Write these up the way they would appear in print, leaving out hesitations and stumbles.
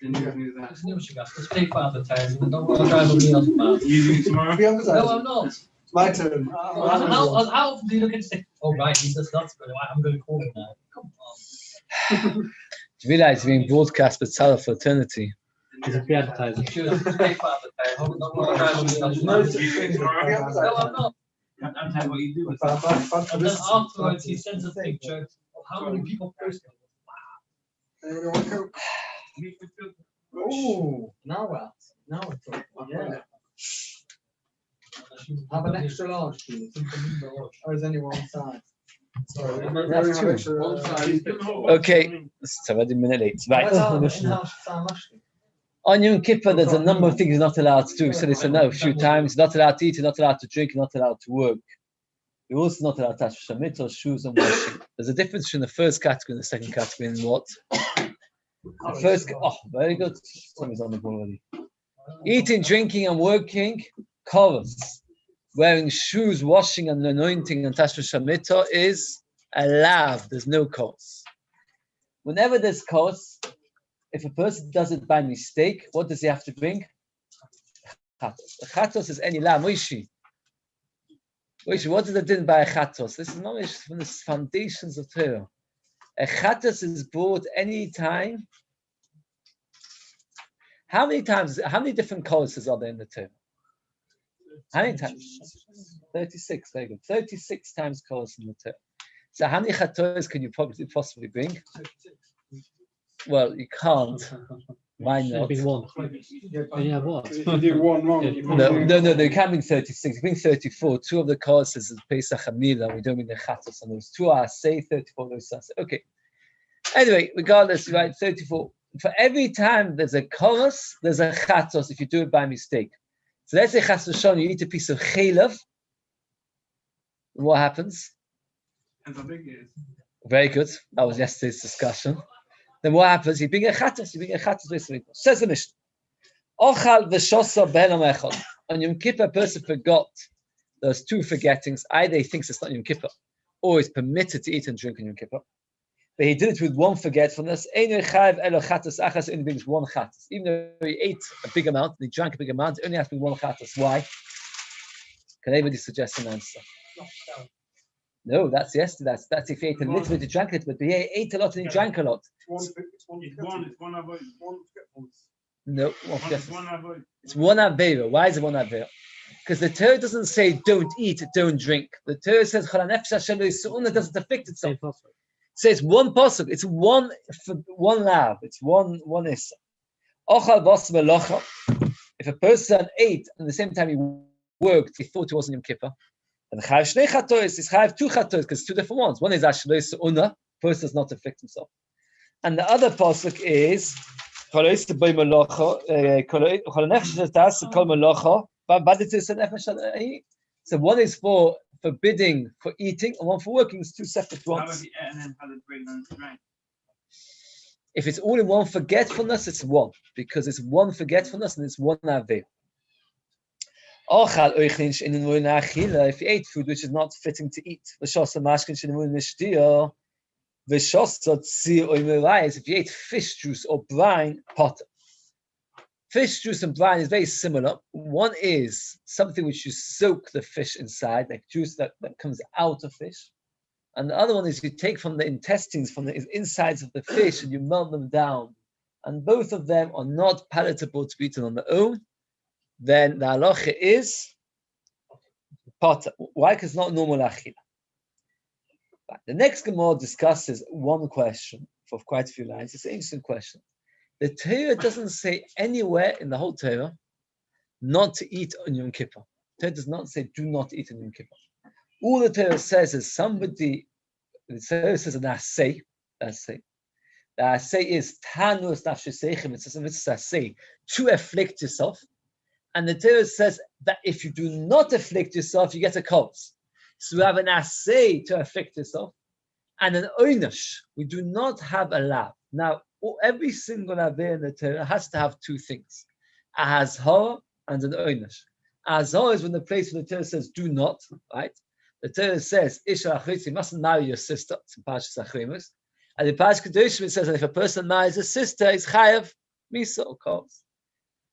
Just pay for advertising. Don't want to drive me off, man. Using tomorrow? No, I'm not. My turn. How often do you look and say, oh, right, he says that's good. I'm going to call him now. Come on. Do you realize you're being broadcast with Salah for eternity? Is it free advertising? Just pay for advertising. Don't want to drive me off, man. No, I'm not. That's what you do. And then afterwards, he sends a picture of how many people posted. Oh, now what? Now it's yeah. Have an extra large, please. Or is only one size? Sorry, One Okay, it's already a minute late. Right. On Yom Kippur, there's a number of things you're not allowed to do. So they said no, a few times. You're not allowed to eat, you're not allowed to drink, you're not allowed to work. You're also not allowed to touch shamit or shoes and washing. There's a difference between the first category and the second category in what? The first, very good. Somebody's on the board already. Eating, drinking, and working, covers. Wearing shoes, washing, and anointing and tashma shamito is allowed. There's no cause. Whenever there's cause, if a person does it by mistake, what does he have to bring? Chatos. The chatos is any la moishi. Moishi, what is the din by a chatos? This is not from the foundations of Torah. A chatos is brought any time. How many different causes are there in the Torah? How many times? 36, very good. 36 times cause in the Torah. So how many chatos can you possibly bring? Well, you can't. Why not? One. Yeah, what? You do one wrong. No, you can't bring 36. You bring 34. Two of the causes is Pesach and Mila. We don't mean the chatos on those. 2 are say 34. Those are say. Okay. Anyway, regardless, right? 34. For every time there's a chorus, there's a chatos if you do it by mistake. So let's say chas v'shon, you eat a piece of chaylev. What happens? Very good. That was yesterday's discussion. Then what happens? You bring a chatos basically. Says the Mishnah. Ochal v'shosa b'helam echad. On Yom Kippur, a person forgot. There's 2 forgettings. Either he thinks it's not Yom Kippur, or he's permitted to eat and drink on Yom Kippur. But he did it with 1 forgetfulness. Only brings 1 chatos. Even though he ate a big amount, he drank a big amount, he only has to bring 1 chatos. Why? Can anybody suggest an answer? No, that's yesterday. That's if he ate a little bit, he drank a little bit. But he ate a lot and he drank a lot. It's one avoid. No, it's one avera. Why is it one avera? Because the Torah doesn't say don't eat, don't drink. The Torah says it doesn't affect itself. So it's one pasuk. It's one lav. It's one issa. If a person ate and at the same time he worked, he thought he wasn't Yom Kippur. And chayav shnei chatois is chayav 2 chatois because it's 2 different ones. One is ashlo se'una, person does not affect himself, and the other pasuk is chalois b'ay malacha, chol nefesh tas kol malacha, but it's a nefesh. So one is for forbidding for eating, and one for working. It's 2 separate ones. If it's all in one forgetfulness, it's 1 because it's 1 forgetfulness and it's 1 aveh. If you ate food which is not fitting to eat, if you ate fish juice or brine, potter. Fish juice and brine is very similar. One is something which you soak the fish inside, like juice that comes out of fish. And the other one is you take from the intestines, from the insides of the fish, and you melt them down. And both of them are not palatable to be eaten on their own. Then the halacha is potter. Why? Because it's not normal achila. The next Gemara discusses one question for quite a few lines. It's an interesting question. The Torah doesn't say anywhere in the whole Torah not to eat on Yom Kippur. The Torah does not say do not eat on Yom Kippur. All the Torah says is the Torah says an asay. The asay is tanus nafsheseichem. It says it's asay to afflict yourself. And the Torah says that if you do not afflict yourself, you get a cause. So we have an asay to afflict yourself, and an oynush. We do not have a lav. Now, every single aveh in the Torah has to have 2 things: a hazhara and an oynush. Hazhara is when the place where the Torah says do not, right? The Torah says isha achritz, you mustn't marry your sister. It's in Parshas Achrimus. And in Parshas Kedoshim it says that if a person marries a sister, he's chayav Misa or Kos.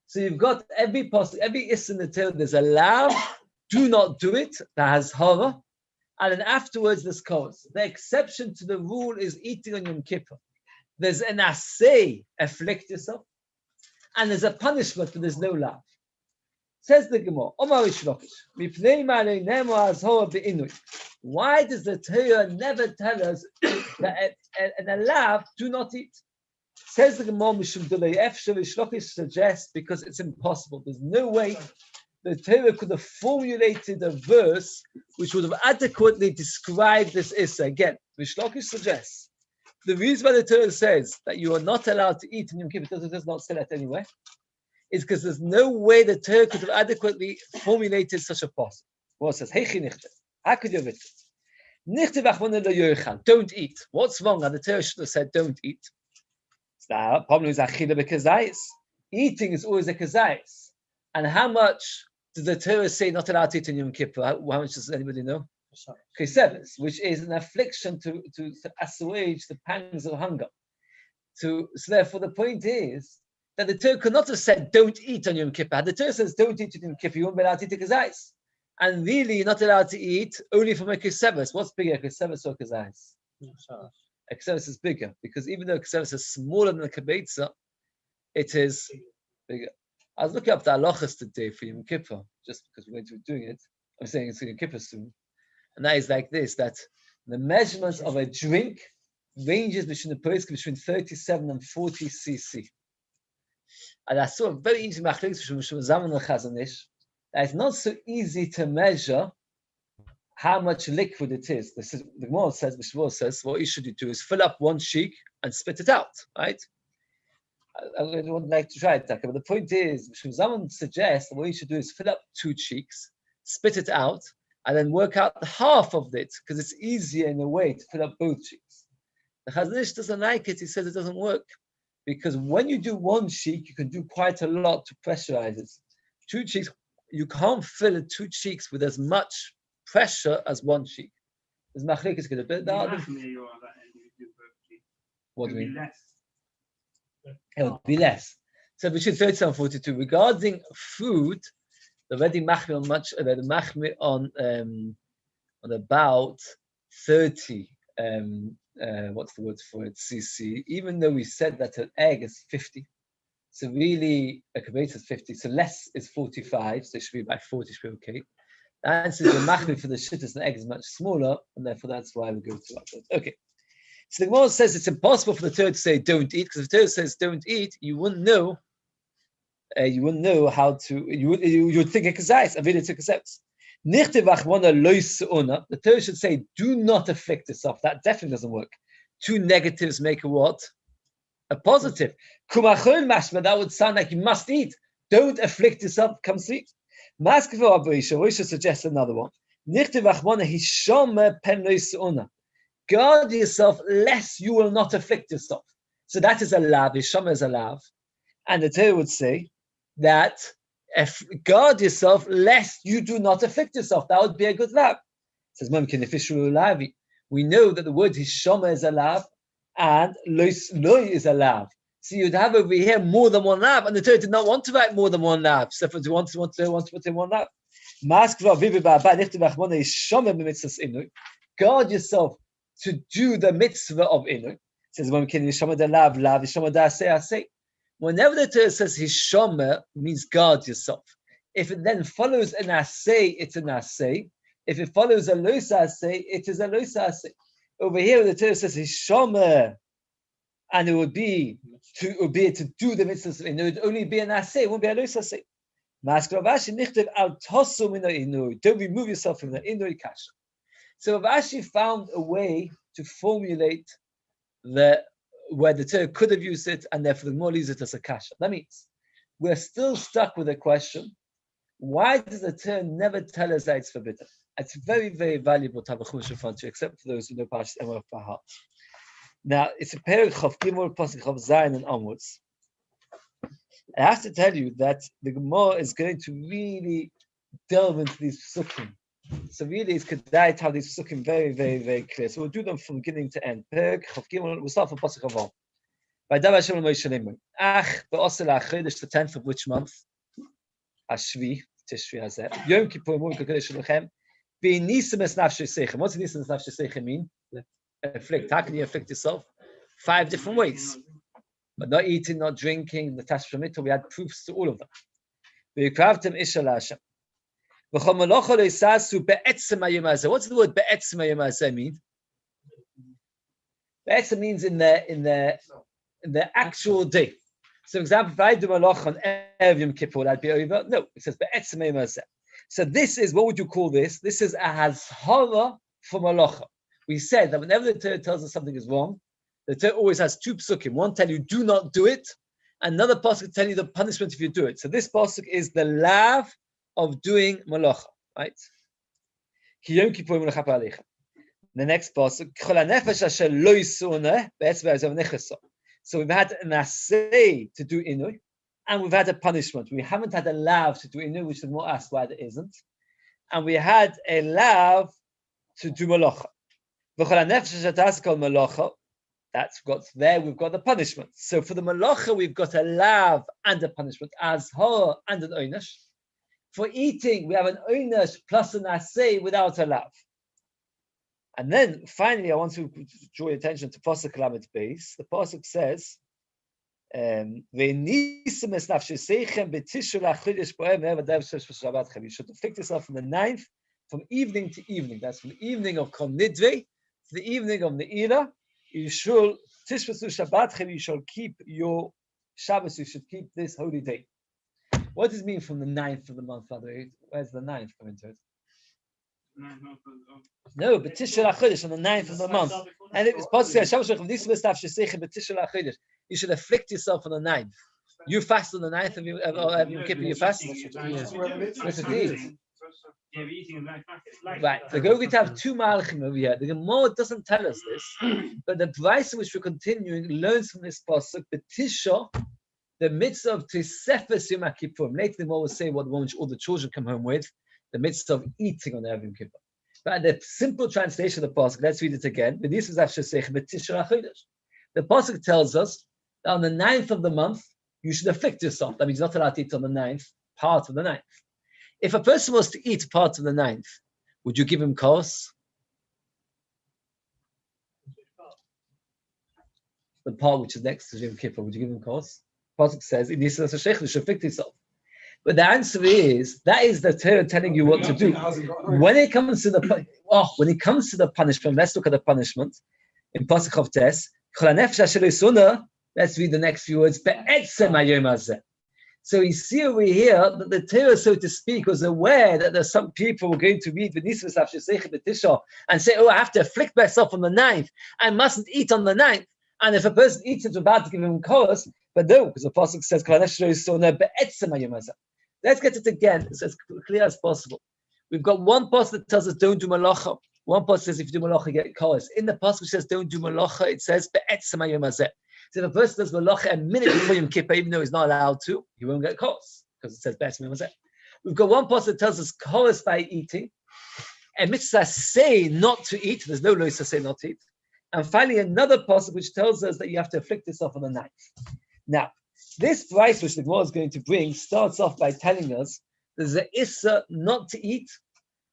So you've got every is in the Torah, there's a lav, do not do it, that has horror, and then afterwards there's Kos. The exception to the rule is eating on Yom Kippur. There's an assay, afflict yourself, and there's a punishment, but there's no lav. Says the Gemara, Omar Ishlokish, why does the Torah never tell us that an alav do not eat? Says the Gemara, Ishlokish suggests because it's impossible. There's no way the Torah could have formulated a verse which would have adequately described this issa. Again, Ishlokish suggests the reason why the Torah says that you are not allowed to eat in Yom Kippur, it does not say that anywhere, is because there's no way the Torah could have adequately formulated such a passage. Well, it says, how could you have written? Don't eat. What's wrong? And the Torah should have said, don't eat. The problem is achila bekazayis. Eating is always a kazayis. And how much does the Torah say not allowed to eat in Yom Kippur? How much does anybody know? Keseves, which is an affliction to assuage the pangs of hunger. So therefore, the point is that the Torah could not have said, don't eat on Yom Kippur. The Torah says, don't eat on Yom Kippur, you won't be allowed to eat a kazayis. And really, you're not allowed to eat only from a keseves. What's bigger, a keseves or a kazayis? A keseves is bigger, because even though a keseves is smaller than a kibetza, it is bigger. I was looking up the halachas today for Yom Kippur, just because we're going to be doing it. I'm saying it's Yom Kippur soon. And that is like this, that the measurements of a drink ranges between 37 and 40 cc. And I saw a very interesting machlokes from Zaman and Chazanish, that it's not so easy to measure how much liquid it is. The Gemara says, Yisroel says, what you should do is fill up one cheek and spit it out, right? I wouldn't like to try it, but the point is, Zaman suggests that what you should do is fill up 2 cheeks, spit it out, and then work out half of it, because it's easier in a way to fill up both cheeks. The Chazanish doesn't like it. He says it doesn't work, because when you do 1 cheek, you can do quite a lot to pressurize it. 2 cheeks, you can't fill 2 cheeks with as much pressure as 1 cheek. There's machlekes good a bit. What do you mean? It would be less. So between 37 and 42. Regarding food, the already machmi on much. The machmi on about 30. What's the word for it? CC. Even though we said that an egg is 50. So really, a kibetza is 50. So less is 45. So it should be by 40. Should be okay. The answer is the machmi for the shittas and egg is much smaller, and therefore that's why we go to that. Okay. So the Gemara says it's impossible for the Torah to say don't eat, because if the Torah says don't eat, you wouldn't know. You wouldn't know how to. You would think a kazayis. Avila to accepts. The Torah should say do not afflict yourself. That definitely doesn't work. 2 negatives make a what? A positive. Kumachol mashma, that would sound like you must eat. Don't afflict yourself. Come see. Maskeva Abarisha. We should suggest another one. Guard yourself lest you will not afflict yourself. So that is a lav. Hishama is a lav. And the Torah would say that guard yourself lest you do not afflict yourself. That would be a good lav. It says, we know that the word Hishama is a lav and loy is a lav. So you'd have over here more than 1 lav, and the Torah did not want to write more than 1 lav. So if you want to put in 1 lav. Guard yourself to do the mitzvah of Inu. It says, whenever the Torah says Hishama, means guard yourself. If it then follows an asay, it's an asay. If it follows a losa asay, it is a losa asay. Over here, the Torah says Hishama, and it would be to do the mitzvah of Inu. It would only be an asay, it won't be a losa asay. Don't remove yourself from the Inu kasha. So I've actually found a way to formulate where the Torah could have used it, and therefore the more leaves it as a kasha. That means we're still stuck with the question: why does the Torah never tell us that it's forbidden? It's very, very valuable to have a chumash in front of you, except for those who know Parshas Emor by heart. Now it's a pair of Gimel, pasuk Chav Zayin and onwards. I have to tell you that the Gemara is going to really delve into these psukim. So really, it's kedai to have these psukim very, very, very clear. So we'll do them from beginning to end. We'll start from pasuk Chav. By Davar Hashem Moshe Lemon. Ach, be'osel ha'chodesh, the 10th of which month? Ashvi, Tishri Hazeh. Yom Kippur, Mum Kodesh Shalochem. Be'nisim es nafshe seichem. What's nisim es nafshe seichem mean? Afflict. How can you afflict yourself? 5 different ways. But not eating, not drinking, the Tashmimitah, we had proofs to all of them. Ve'yukravtem isha la'Hashem. V'chol malocha lo yisasu be'etzem hayom hazeh. What's the word be'etzem hayom hazeh mean? Be'etzem means in the actual day. So, for example, if I do malach on Erev Yom Kippur, that'd be over. No, it says be'etzem hayom hazeh. So this is, what would you call this? This is a hazhara for malacha. We said that whenever the Torah tells us something is wrong, the Torah always has 2 psukim. One tell you do not do it, another pasuk tell you the punishment if you do it. So this pasuk is the lav of doing malacha, right? Ki Yom Kippur malacha aleichem. The next pasuk, Chol hanefesh asher lo yisuna be'etzem hayom nechasa. So we've had an assay to do inui, and we've had a punishment. We haven't had a lav to do inui, which is more asked why there isn't. And we had a lav to do malacha. That's got there, we've got the punishment. So for the malacha, we've got a lav and a punishment, azhar and an oynash. For eating, we have an oynash plus an asay without a lav. And then finally, I want to draw your attention to Pasuk Lamed Beis. The Pasuk says, you should afflict yourself from the 9th, from evening to evening. That's from the evening of Kol Nidve to the evening of Ne'ilah. You shall you shall keep your Shabbos. You should keep this holy day. What does it mean from the 9th of the month? By the way, where's the 9th come into it? No, but Tishul HaChodesh on the 9th of the month. And it was possible. You should afflict yourself on the 9th. You fast on the 9th of Yom Kippur. You fast. Yes, indeed. Right. So we're going to have 2 malachim over here. The Gemara doesnn't tell us this, but the Beis which we're continuing learns from this pasuk, the Tisha, the mitzvah of Tisefes Yom Kippurim. Later the Gemara will say what the one which all the children come home with, the mitzvah of eating on Erev Yom Kippur. But the simple translation of the pasuk, let's read it again. The pasuk tells us that on the 9th of the month, you should afflict yourself. That means you're not allowed to eat on the 9th, part of the 9th. If a person was to eat part of the 9th, would you give him kos? The part which is next to Yom Kippur, would you give him kos? The pasuk says, you should afflict yourself. But the answer is, that is the Torah telling you what to do. When it comes to the punishment, let's look at the punishment in Pasuk of Tes. Let's read the next few words. So you see over here that the Torah, so to speak, was aware that there's some people who are going to read and say, I have to afflict myself on the 9th. I mustn't eat on the 9th. And if a person eats it, we're about to give him kos. But no, because the pasuk says, let's get it again. It's as clear as possible. We've got one pasuk that tells us don't do malacha. One pasuk says if you do malacha, you get kos. In the pasuk which says don't do malacha, it says be'etzem hayom hazeh. So if a person does malacha a minute before Yom Kippur, even though he's not allowed to, he won't get kos because it says be'etzem hayom hazeh. We've got one pasuk that tells us kos by eating, and mitzvah say not to eat. There's no lois to say not to eat. And finally, another pasuk which tells us that you have to afflict yourself on the 9th. Now, this price which the Gemara is going to bring starts off by telling us there's an issa not to eat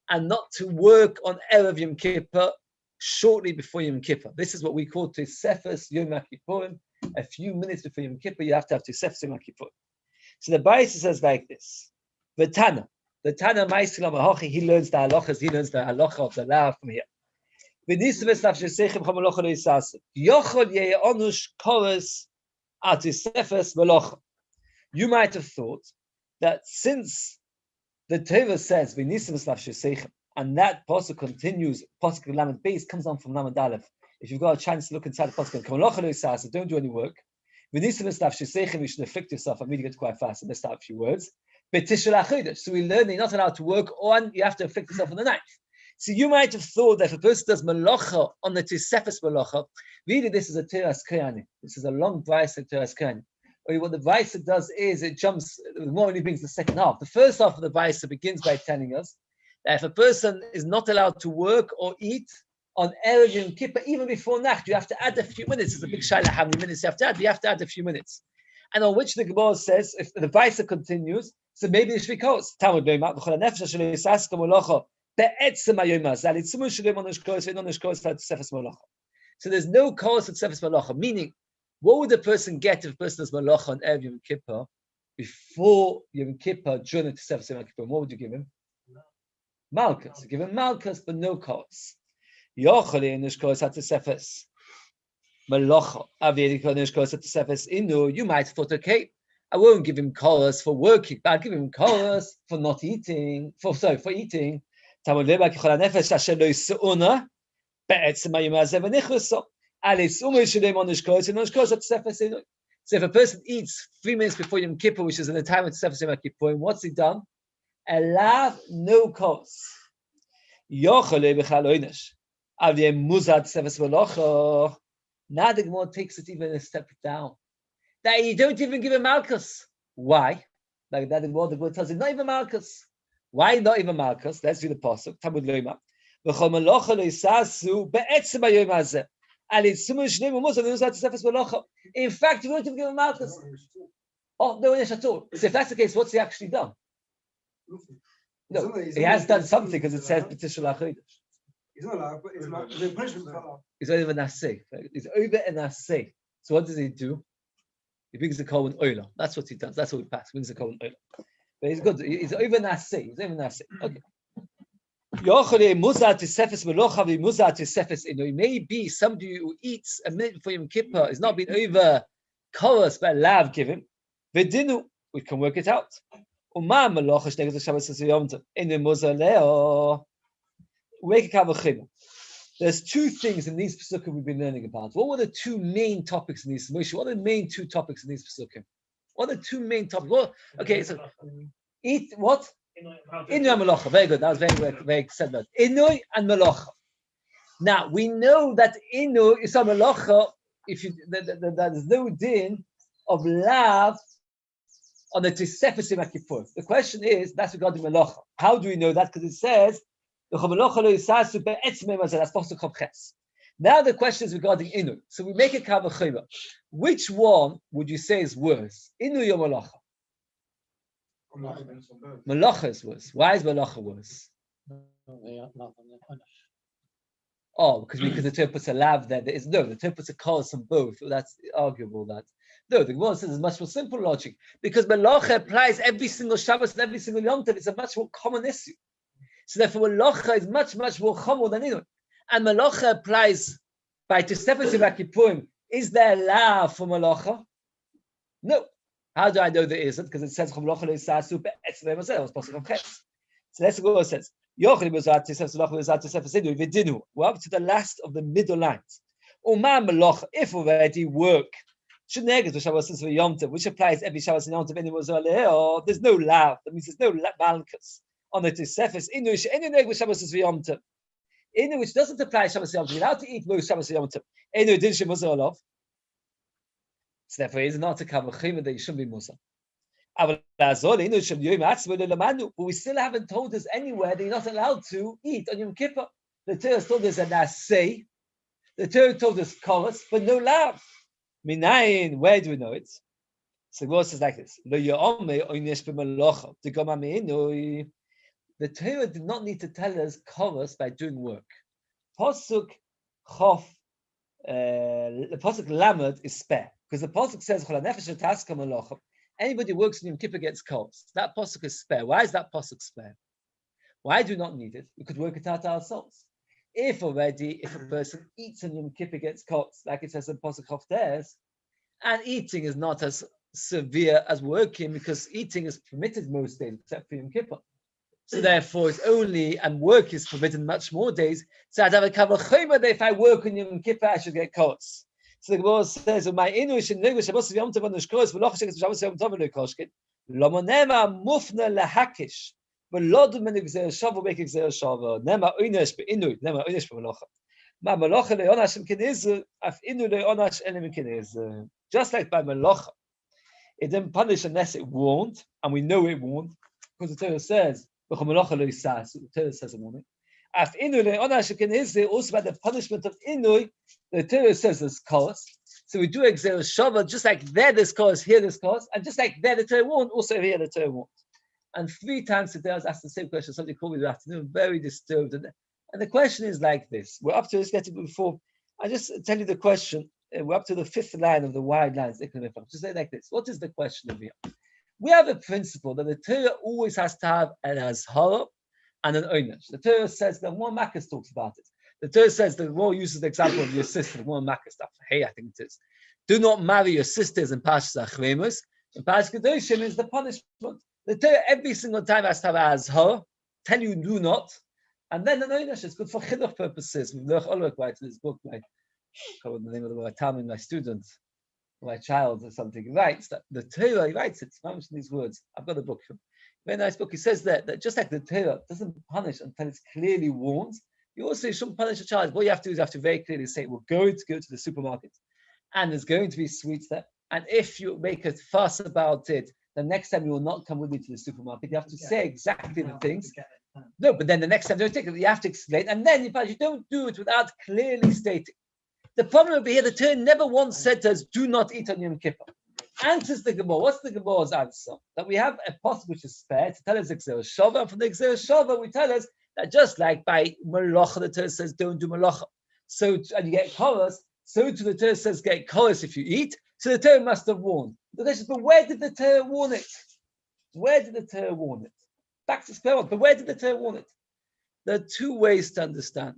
and not to work on Erev Yom Kippur shortly before Yom Kippur. This is what we call Tosefes Yom Kippurim. A few minutes before Yom Kippur, you have to have Tosefes Yom Kippurim. So the Beis says like this: the Tana Ma'asil HaMahochi, he learns the halacha of the law from here. You might have thought that since the Torah says and that pasuk continues, pasuk Lamed Beis comes on from Lamed Aleph. If you've got a chance to look inside the pasuk, don't do any work. You should afflict yourself. I'm reading it quite fast, and let's start a few words. So we learn you're not allowed to work, or you have to afflict yourself on the 9th. So you might have thought that if a person does malacha on the Tosefes malacha, really this is a teras kayani. This is a long Beis of teras kayani. Or what the Beis does is it jumps. The more only brings the second half. The first half of the Beis begins by telling us that if a person is not allowed to work or eat on Erev Yom Kippur, even before Nacht, you have to add a few minutes. It's a big shaila how many minutes you have to add. You have to add a few minutes. And on which the Gemara says, if the Beis continues, so maybe it should be close. So there's no cause at Sefes Malacha, meaning, what would the person get if a person does Malacha on Erev Yom Kippur before Yom Kippur, during the Sefes Yom Kippur? What would you give him? Malchus. You give him Malchus, but no cause. Yochali in this cause at the Sefes Malacha. You might have thought, okay, I won't give him cause for working, but I'll give him cause for not eating, for eating. So if a person eats 3 minutes before Yom Kippur, which is in the time of Sefes Yom Kippur, what's he done? Alav no cause. Now the Gemara takes it even a step down. That you don't even give him Malchus. Why? Like that, the Gemara tells you, not even Malchus. Why not even Malchus? Let's do the pasuk. Tamud Yoma. In fact, you don't even give him Malchus. Oh, no Inish at all. So if that's the case, what's he actually done? No, he has done something because it says B'tishul HaChodesh. He's not allowed, but it's not the punishment. He's over an assay. He's over an assay. So what does he do? He brings the coal in oil. That's what he does. That's what he passes. He brings the coal in oil. But he's good. He's over an assay. He's over an assay. Okay. It may be somebody who eats a minute before Yom Kippur is not being over chorus, but lav give him. V'dinu, we can work it out. There's two things in these pesukim we've been learning about. What were the two main topics in these? Moshe, what are the main two topics in these pesukim? What are the two main topics? Well, okay, so eat what? Inui and Melacha. Very good. That was very said that. Inui and Melacha. Now we know that Inui is a Melacha. If you that there's no din of lav on the Tosefes Yom Kippur. The question is, that's regarding Melacha. How do we know that? Because it says that's pasuk Chav Ches. Now the question is regarding Inu. So we make a kavachayva. Which one would you say is worse, Inu or Malacha? Malacha is worse. Why is Malacha worse? Oh, because the Torah puts a lav there. The Torah puts a cause on both. Well, that's arguable. That no, the Gemara says it's much more simple logic because Malacha applies every single Shabbos and every single Yom Tov. It's a much more common issue. So therefore, Malacha is much more common than Inu. And Malacha applies by Tosefes Yom Kippurim. Is there a law for Malacha? No. How do I know there isn't? Because it says Malacha le'sasu be'etzem emaseh. It was possible from Ches. So that's what it says. We're up to the last of the middle lines. If already work, which applies every Shabbos and Yom Tov, there's no law. That means there's no malchus on the Tosefes. Inu which doesn't apply Shabbos Yom Tov, you're allowed to eat most Shabbos Yom Tov. Inu din shemuzar alav. So therefore, it's not a kavachim that you shouldn't be musar. But we still haven't told us anywhere that you're not allowed to eat on Yom Kippur. The Torah told us an assay. The Torah told us chorus, but no lav. Minayin, where do we know it? So God says like this: the Torah did not need to tell us chorus by doing work. Pasuk chof, the pasuk lamed is spare because the pasuk says anybody who works in Yom Kippur gets chorus. That pasuk is spare. Why is that pasuk spare? Why do we not need it? We could work it out ourselves. If a person eats on Yom Kippur gets chorus, like it says in pasuk chof des, and eating is not as severe as working because eating is permitted most days except for Yom Kippur. So therefore, it's only, and work is forbidden much more days. So I'd have a kavachayma that if I work on Yom Kippur, I should get chorus. So the Gemara says, "My English and English Shabbos Yom Tov on the Shkos, but Loch Shabbos Yom Tov on the Koshkin. Lomonema mufna lahakish, but Lord men exer shavu make exer shavu. Nema oinesh be inu, nema oinesh be malocha. Ma malocha leonash keniz, af inu leonash elim keniz. Just like by malocha, it didn't punish unless it warned, and we know it warned because the Torah says." The Torah says a warning. Also about the punishment of inui, the Torah says there's cause. So we do exer shava, just like there's cause, here there's cause, and just like the Torah won't, also here the Torah won't. And 3 times today I was asked the same question. Somebody called me this afternoon, very disturbed. And the question is like this. We're up to this, getting before. I just tell you the question. We're up to the 5th line of the wide lines. Just say like this. What is the question of here? We have a principle that the Torah always has to have an azhara and an oynash. The Torah says that one Makkos talks about it. The Torah says the Raw uses the example of your sister, one Makkos stuff. Hey, I think it is. Do not marry your sisters in Parshas Achremus. In Parshas Kedoshim is the punishment. The Torah every single time has to have azhara, tell you do not, and then the oynash is good for chinuch purposes. Loch Olrich writes in his book, I can't remember the name of the word, Talmud, my student, my child or something, he writes that the Torah, he writes it, in these words. I've got a book, very nice book. He says that just like the Torah doesn't punish until it's clearly warned, you also shouldn't punish a child. What you have to do is you have to very clearly say, we're going to go to the supermarket, and there's going to be sweets there, and if you make a fuss about it, the next time you will not come with me to the supermarket. You have to say exactly the things. No, but then the next time, don't take it. You have to explain, and then if you don't do it without clearly stating. The problem over here, the Torah never once said to us, do not eat on Yom Kippur. Answers the Gemara. What's the Gemara's answer? That we have a pasuk which is spare to tell us Exer Shava, and from the Exer Shava, we tell us that just like by Malacha, the Torah says don't do Malacha. So, and you get choros, so to the Torah says get choros if you eat. So the Torah must have warned. The question is, but where did the Torah warn it? Where did the Torah warn it? Back to square one. But where did the Torah warn it? There are 2 ways to understand.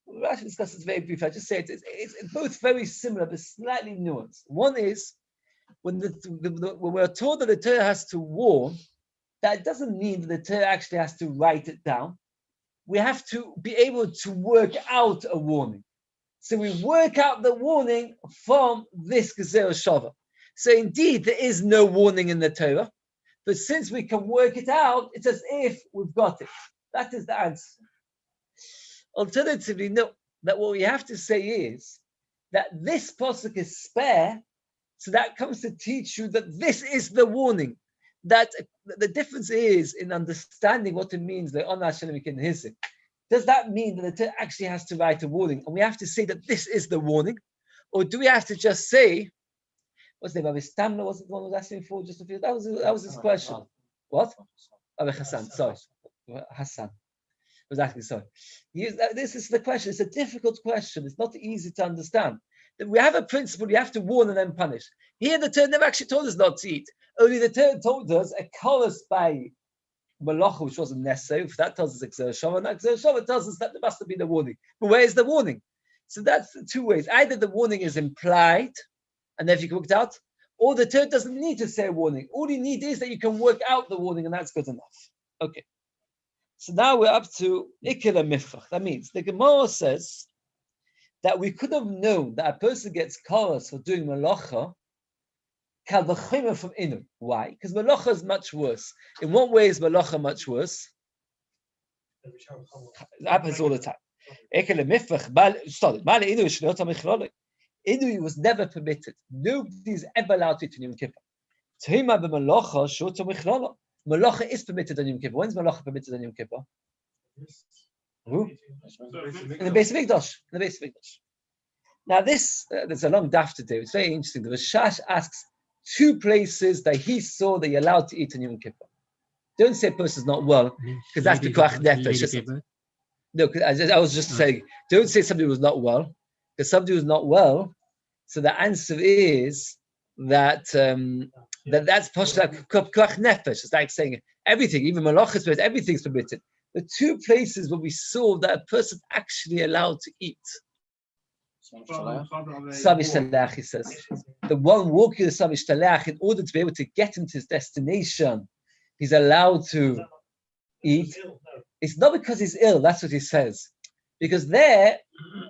We'll actually discuss this very briefly. I just say it's both very similar but slightly nuanced. One is when when we're told that the Torah has to warn, that doesn't mean that the Torah actually has to write it down. We have to be able to work out a warning. So we work out the warning from this Gezer Shava. So indeed, there is no warning in the Torah, but since we can work it out, it's as if we've got it. That is the answer. Alternatively, no, that what we have to say is that this pasuk is spare, so that comes to teach you that this is the warning. That the difference is in understanding what it means, the Ona Hashem in Hizik. Does that mean that the Torah actually has to write a warning? And we have to say that this is the warning? Or do we have to just say, what's the name? Rabbi Stamler wasn't the one who was asking for just a few, that was his question. What? Rabbi Hassan, sorry. Hassan was asking, sorry. This is the question. It's a difficult question. It's not easy to understand. We have a principle, you have to warn and then punish. Here the Torah never actually told us not to eat. Only the Torah told us a chorus by Malacha, which wasn't necessary. If that tells us Exer Shava, and Exer Shava tells us that there must have been a warning. But where is the warning? So that's the 2 ways. Either the warning is implied, and therefore you can work it out, or the Torah doesn't need to say a warning. All you need is that you can work out the warning, and that's good enough. Okay. So now we're up to Ikela Mifrach. That means the Gemara says that we could have known that a person gets chorus for doing Malacha, Kal v'chomer from Inu. Why? Because Malacha is much worse. In what way is Malacha much worse? It happens all the time. Inu was never permitted. Nobody is ever allowed to eat on Yom Kippur. Malacha is permitted on Yom Kippur. When's Malacha permitted on Yom Kippur? Who? In the Beis Mikdash. In the Beis Mikdash. Now this, there's a long daf to do. It's very interesting. The Rashash asks 2 places that he saw that you're allowed to eat on Yom Kippur. Don't say a person's not well, because that's the koach nefesh. No, I was just saying, don't say somebody was not well, because somebody was not well. So the answer is that that's koach nefesh. It's like saying everything, even malachas, but everything's permitted. The 2 places where we saw that a person actually allowed to eat. Sami Shalach, he says. The one walking the Sami Shalach, in order to be able to get into his destination, he's allowed to eat. It's not because he's ill, that's what he says. Because there,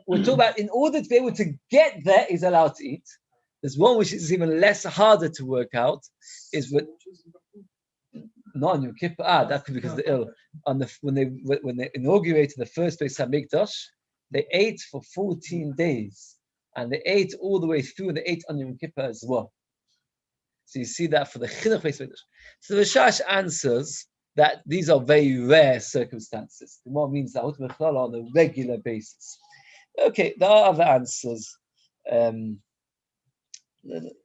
we're talking about in order to be able to get there, he's allowed to eat. There's one which is even less harder to work out, is what not on Yom Kippur. That could be because they're ill. When they inaugurated the first Beis Hamikdash, they ate for 14 days, and they ate all the way through, and they ate on Yom Kippur as well. So you see that for the Chinuch Beis Hamikdash. So the Rashash answers that these are very rare circumstances. The more means that on a regular basis. Okay, there are other answers.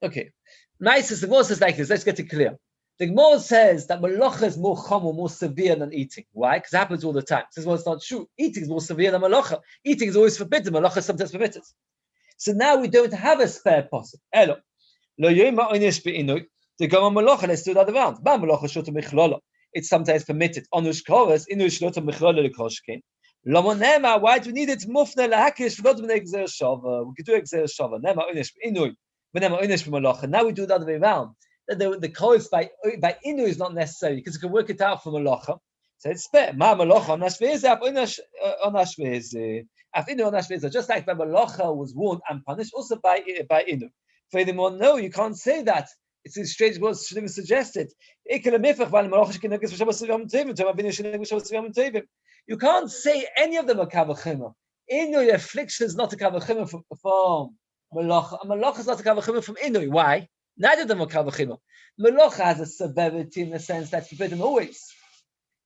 Okay, nice. The Gemara says like this. Let's get it clear. The Gemara says that malacha is more common, more severe than eating. Why? Because it happens all the time. This is well, it's not true. Eating is more severe than malacha. Eating is always forbidden. Malacha is sometimes permitted. So now we don't have a spare posse. Elo. Lo Yoma oynish be'inui. To go on malacha, let's do that around. Ba malacha shota michlala. It's sometimes permitted. Onush koras inu shlota michlala lekoshkin. Lama nema. Why do we need it? Mufna lahakish v'lot b'nei gzer shava. We could do gzer shava. Nema oynish be'inui. Now we do the other way around. The koras by inu is not necessary because you can work it out from malacha. So it's spare. Ma malacha on ashveze, on ashveze. Af inu on ashveze. Just like by malacha was warned and punished, also by inu. For anyone, no, you can't say that. It's a strange word Shlim suggested. You can't say any of them are kavachima. Inu, your affliction is not a kavachima from malacha. Malacha is not a kavachima from Inui. Why? Neither of them are kavachima. Malacha has a severity in the sense that you forbidden always.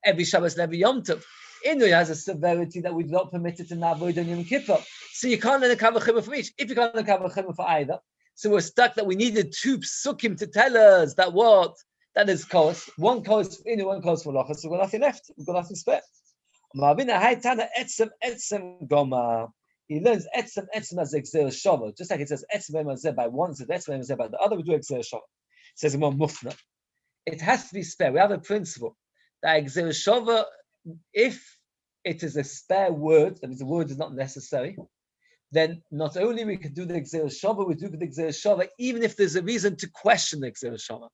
Every Shabbos, every Yom Tov. Inui has a severity that we do not permit it in Avodah and Yom Kippur. So you can't learn a kavachima from each. If you can't learn a kavachima for either, so we're stuck that we needed two psukim to tell us that what? That is kos. One kos for Inui, one kos for malacha. So we've got nothing left. We've got nothing spare. He learns etzem as exer shava, just like it says etzem mazeh by one, it says etzem mazeh by the other. We do exer shava. It says more mufna. It has to be spare. We have a principle that exer shava, if it is a spare word, that means the word is not necessary, then not only we can do the exer shava, we do the exer shava even if there's a reason to question the exer shava.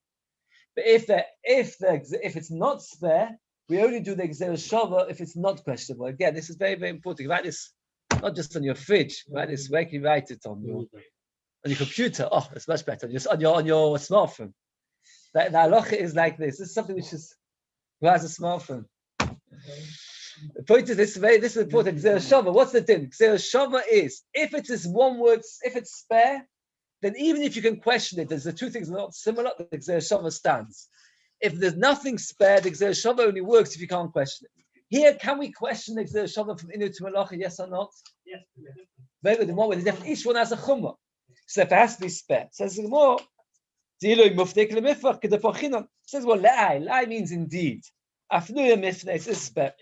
But if it's not spare, we only do the exer shava if it's not questionable. Again, this is very, very important. You write this not just on your fridge, right? This where can you write it on your computer? Oh, it's much better. Just on your smartphone. The halacha is like this. This is something which is who has a smartphone. The point is this is important. Gzera shava. What's the din? Gzera shava is if it is one word, if it's spare, then even if you can question it, there's the two things not similar. The gzera shava stands. If there's nothing spare, the gzera shava only works if you can't question it. Here, can we question the gzera shava from inu to malacha? Yes or not? Yes. Very good. The more each one has a chumrah, so if it has to be spare, says the more. Says well, lai means indeed. Afnuya mifnes is spare.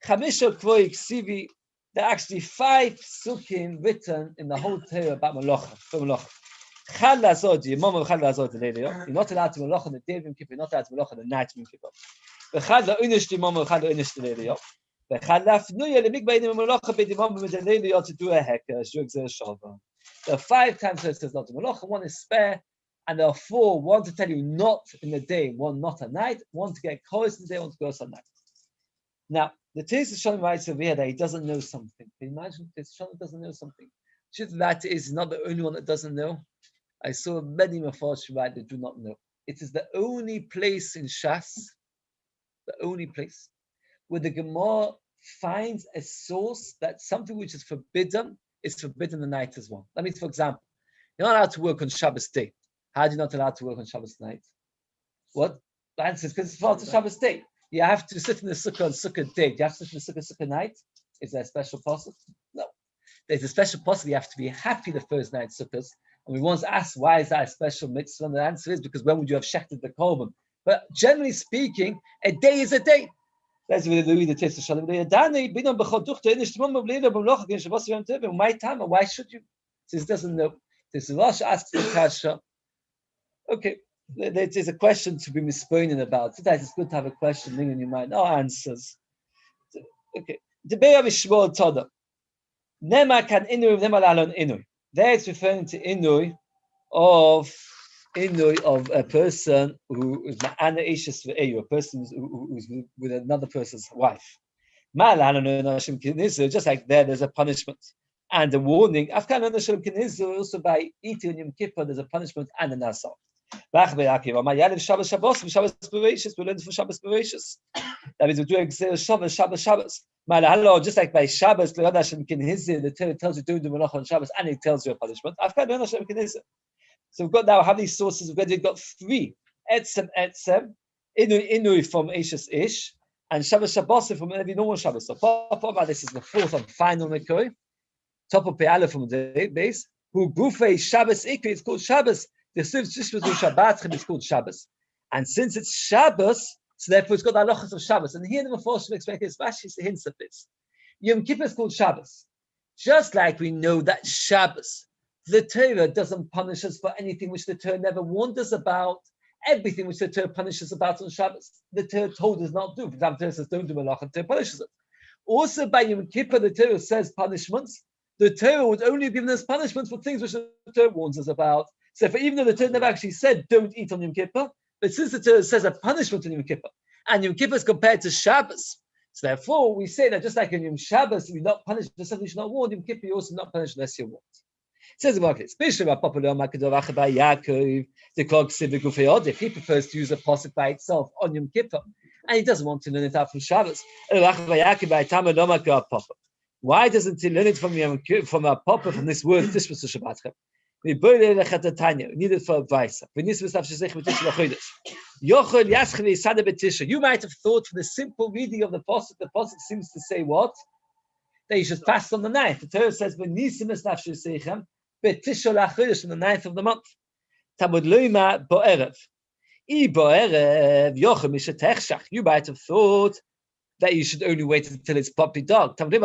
Chamisha kvoi ksivi. There are actually 5 sukkim written in the whole Torah about malacha. For malacha. Chad lazod, Yoma chad lazod leilio. You're not allowed to malacha on the day of Yom Kippur. You're not allowed to malacha on the night of Yom Kippur. V'chad la'unish Yoma v'chad la'unish leilio. V'chad la'afnuya lemik b'yinim malacha b'yimam b'medaleilio to do a heker shug zeh shava. There are 5 times it says not to malacha. 1 is spare, and there are 4. 1 to tell you not in the day, 1 not at night. 1 to get close in the day, 1 to go at night. Now, the Tesis Shalom writes over here that he doesn't know something. Can you imagine? Tesis Shalom doesn't know something. Truth that is not the only one that doesn't know. I saw many Mefarshim write that do not know. It is the only place in Shas, the only place, where the Gemara finds a source that something which is forbidden the night as well. That means, for example, you're not allowed to work on Shabbos day. How are you not allowed to work on Shabbos night? What? The answer is because it's part of Shabbos day. You have to sit in the sukkah on sukkah day. Do you have to sit in the sukkah night? Is there a special possible? No. There's a special possible. You have to be happy the first night sukkahs. And we once asked, why is that a special mitzvah? And the answer is because when would you have shechted the korban? But generally speaking, a day is a day. That's what the Tesis Shalom. My time, why should you? So he doesn't know. This Rosh asks the kasha. Okay, there is a question to be mispointed about. Sometimes it's good to have a question in your mind. No answers. Okay. There it's referring to inui of a person who is ma'ana ishes ve'eyu, a person who's with another person's wife. Just like there's a punishment and a warning. Also by eating on Yom Kippur, there's a punishment and a nasa. That means we do Shabbos. Just like by Shabbos, the Torah tells you don't do Malach on Shabbos, and it tells you a punishment. So we've got now how many sources? We've got 3. Etzem, Inui from Ishes Ish, and Shabbos from every normal Shabbos. So Papa, this is the fourth and final Nikoi. Top of Pe'ala from the base. Who Gufei Shabbos Ikri, it's called Shabbos. The Sivs Shishmas Shabbat, it's called Shabbos. And since it's Shabbos, so therefore it's got the halachas of Shabbos. And here the Meforshim explain especially the hints of this. Yom Kippur is called Shabbos. Just like we know that Shabbos, the Torah doesn't punish us for anything which the Torah never warned us about. Everything which the Torah punishes about on Shabbos, the Torah told us not to do. For example, the Torah says don't do malach, and the Torah punishes us. Also by Yom Kippur, the Torah says punishments. The Torah would only have given us punishments for things which the Torah warns us about. So even though the Torah never actually said don't eat on Yom Kippur, but since the Torah says a punishment on Yom Kippur, and Yom Kippur is compared to Shabbos, so therefore we say that just like in Yom Shabbos, you're not punished for something you should not warn, Yom Kippur you're also not punished unless you're warned. It says about this, if he prefers to use a posuk by itself on Yom Kippur, and he doesn't want to learn it out from Shabbos, why doesn't he learn it from a papa from this word? This was a Shabbat. We need it for advice. You might have thought from the simple reading of the pasuk seems to say what? That you should fast on the 9th. The Torah says, on the 9th of the month. You might have thought that you should only wait until it's properly dark. From here,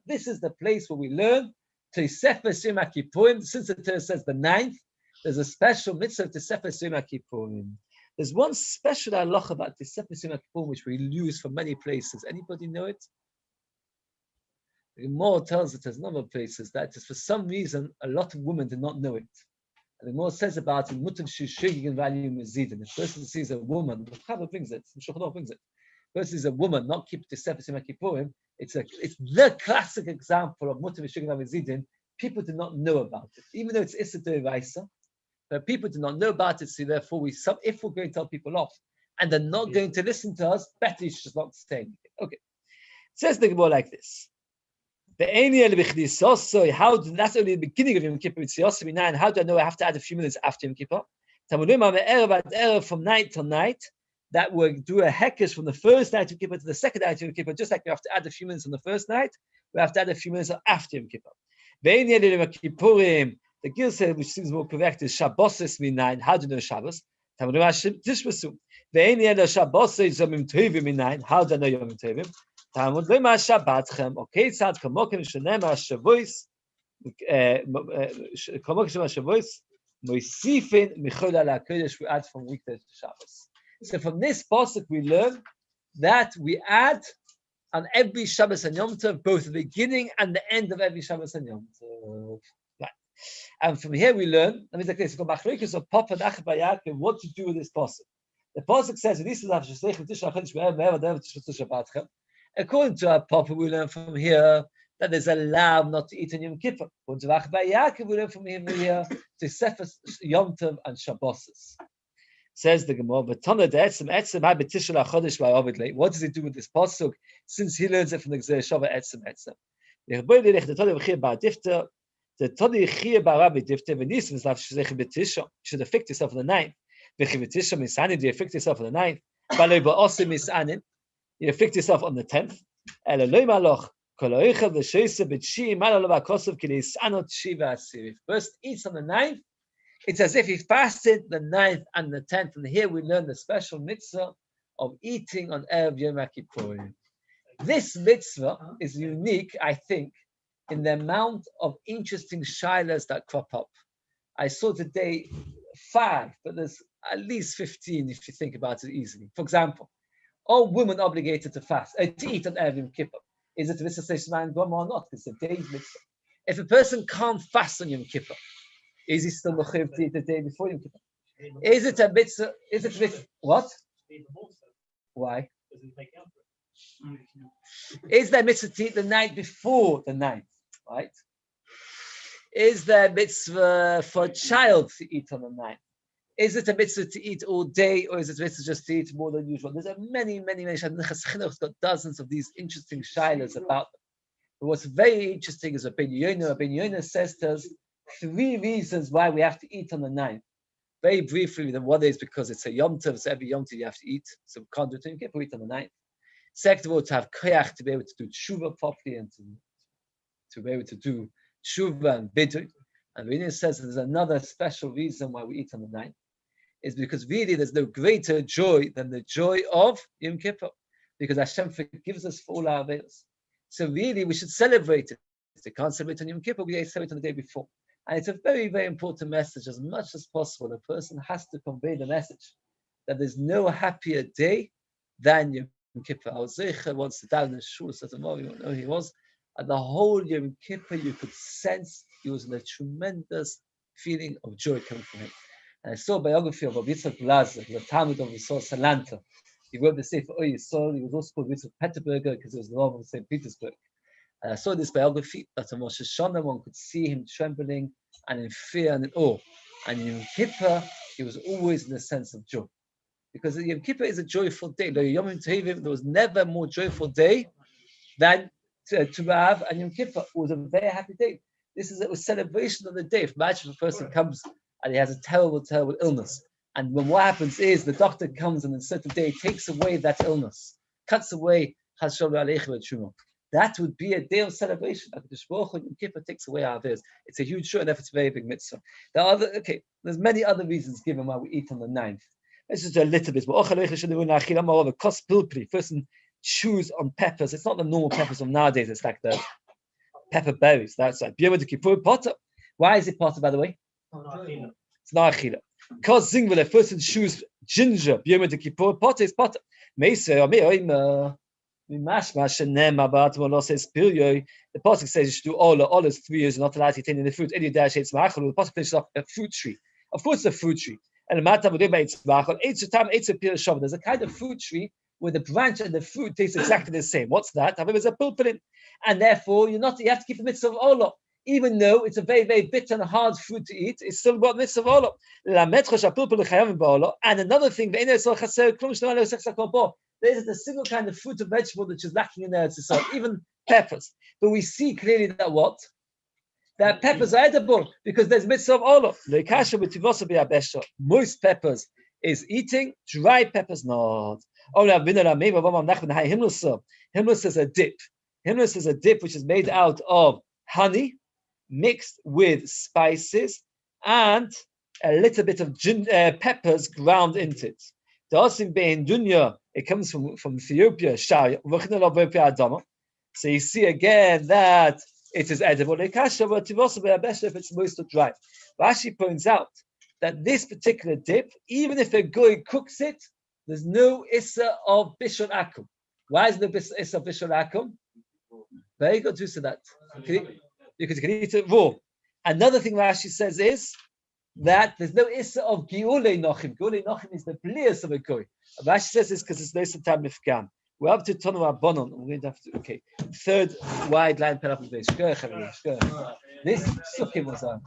this is the place where we learn to Sefer Yom Kippurim. Since the Torah says the 9th, there's a special mitzvah to Sefer Yom Kippurim. There's one special halacha about the Sefer Yom Kippurim which we use from many places. Anybody know it? The Gemara tells it there's number of places that is for some reason a lot of women do not know it. And the Gemara says about it, Mutav Shishigin value Mezidin. If a person sees a woman, the Chabad brings it, the Shulchan Aruch brings it. If a person sees a woman not keep the Sefer Yom Kippurim, it's the classic example of Mutav Shishigin value Mezidin. People do not know about it, even though it's Issa Deiraisa. But people do not know about it, so therefore if we're going to tell people off and they're not going to listen to us, better you should not say anything. Okay. It says the Gemara like this. That's only the beginning of Yom Kippur. And how do I know I have to add a few minutes after Yom Kippur? From night till night, that will do a hekesh from the first night of Yom Kippur to the second night of Yom Kippur. Just like we have to add a few minutes on the first night, we have to add a few minutes after Yom Kippur. The Gil which seems more correct, is Shabbos minayin. How do you know Shabbos? How do I know Yom Tovim? Talmud lema Shabbatchem. Okay, tzad kamokim shenema Shavuos. Kamokim shenema Shavuos. Moisifin michol ala kodesh. We add from weekdays to Shabbos. So from this pasuk we learn that we add on every Shabbos and Yom Tov, both the beginning and the end of every Shabbos and Yom Tov. Right. And from here we learn. Let me take this. Go machlokes of Papa and Achba Yaakov. What to do with this pasuk? The pasuk says, according to our Papa, we learn from here that there's a law not to eat on Yom Kippur. According to Achba Yaakov, we learn from here to Sefer Yom Tov and Shabbos. Says the Gemara, what does he do with this pasuk? Since he learns it from the Gzeh Shava Etzem. The Todi Chiyah Barabi Difte V'Nisim is not Shezech B'Tisha. You should afflict yourself on the 9th. V'Chi B'Tisha Misanim, you afflict yourself on the 9th. V'Alei Ba'osim Misanim, you afflict yourself on the 10th. Ela Loi Maloch, Kol Oichel V'Sheisa B'Tshi, Malalo Ba'Kosov Kili Sanot Shiva Asir. If first eats on the 9th, it's as if he fasted the 9th and the 10th. And here we learn the special mitzvah of eating on Erev Yom Kippurim. This mitzvah is unique, I think, in the amount of interesting shilas that crop up. I saw today 5, but there's at least 15 if you think about it easily. For example, are women obligated to fast, to eat on Erev Yom Kippur? Is it a mitzvah Seishman Goma or not? It's a day's mitzvah. If a person can't fast on Yom Kippur, is he still mechuyev to eat the day before Yom Kippur? Is it a mitzvah? Is it a mitzvah? What? Why? Is there a mitzvah to eat the night before the 9th? Right? Is there a mitzvah for a child to eat on the 9th? Is it a mitzvah to eat all day, or is it a mitzvah just to eat more than usual? There's many shilas. Got dozens of these interesting shilas about them. But what's very interesting is Rabbi Yoma says to us 3 reasons why we have to eat on the 9th. Very briefly, then one is because it's a Yom Tov, so every Yom Tov you have to eat. So we can't do it Yom Kippur, we eat on the 9th. Second of all, to have koyach, to be able to do tshuva properly and to be able to do tshuva and bidui. And Rina says there's another special reason why we eat on the 9th, is because really there's no greater joy than the joy of Yom Kippur, because Hashem forgives us for all our averos. So really we should celebrate it. If we can't celebrate on Yom Kippur, we celebrate on the day before. And it's a very, very important message. As much as possible, the person has to convey the message that there's no happier day than Yom Kippur. Our Zeicher wants to down in the shul, so tomorrow you won't know who he was. And the whole Yom Kippur, you could sense he was in a tremendous feeling of joy coming from him. And I saw a biography of Rabbi Blazer, the Talmud of Yisroel Salanta. He wrote the Sefer Oy Yisroel. He was also called Rabbi Peterburger because he was the Rav of St. Petersburg. And I saw this biography that on Rosh Hashanah one could see him trembling and in fear and in awe. And in Yom Kippur, he was always in a sense of joy. Because Yom Kippur is a joyful day. There was never a more joyful day than T'B'Av and Yom Kippur. It was a very happy day. This is a celebration of the day. If imagine a person comes and he has a terrible, terrible illness. And when what happens is the doctor comes and on a certain day takes away that illness, cuts away, that would be a day of celebration. Yom Kippur takes away our fears. It's a huge show, and therefore it's a very big mitzvah. There's many other reasons given why we eat on the 9th. Let's just do a little bit more. Person chews on peppers. It's not the normal peppers of nowadays. It's like the pepper berries. That's right. Why is it potter, by the way? It's not achila. Because when a person chews ginger, potter is potter. The pasuk says you should do all is 3 years, not allowed to eat any of the fruit. The pasuk finishes off a fruit tree. Of course, it's a fruit tree. And there's a kind of fruit tree where the branch and the fruit taste exactly the same. What's that? There's a pulpulin, and therefore you have to keep the mitzvah of olah. Even though it's a very, very bitter and hard fruit to eat, it's still got mitzvah of olah. And another thing, there isn't a single kind of fruit or vegetable which is lacking in there. So even peppers. But we see clearly that what? That peppers are edible because there's mitzvah of olah. Moist peppers is eating, dry peppers not. Himlus is a dip. Himlus is a dip which is made out of honey mixed with spices and a little bit of peppers ground into it. It comes from Ethiopia. So you see again that it is edible. If it's moist or dry. Rashi points out that this particular dip, even if a goy cooks it, there's no issa of bishul akum. Why is there no issa of bishul akum? Very good to say that. Because you can eat it raw. Another thing Rashi says is that there's no issa of giulei nochim. Giulei nochim is the blias of a goy. Rashi says this because it's no time mifgam. We're up to Tonu Rabbanon. We're going to have to, third wide line, This sukkim was on.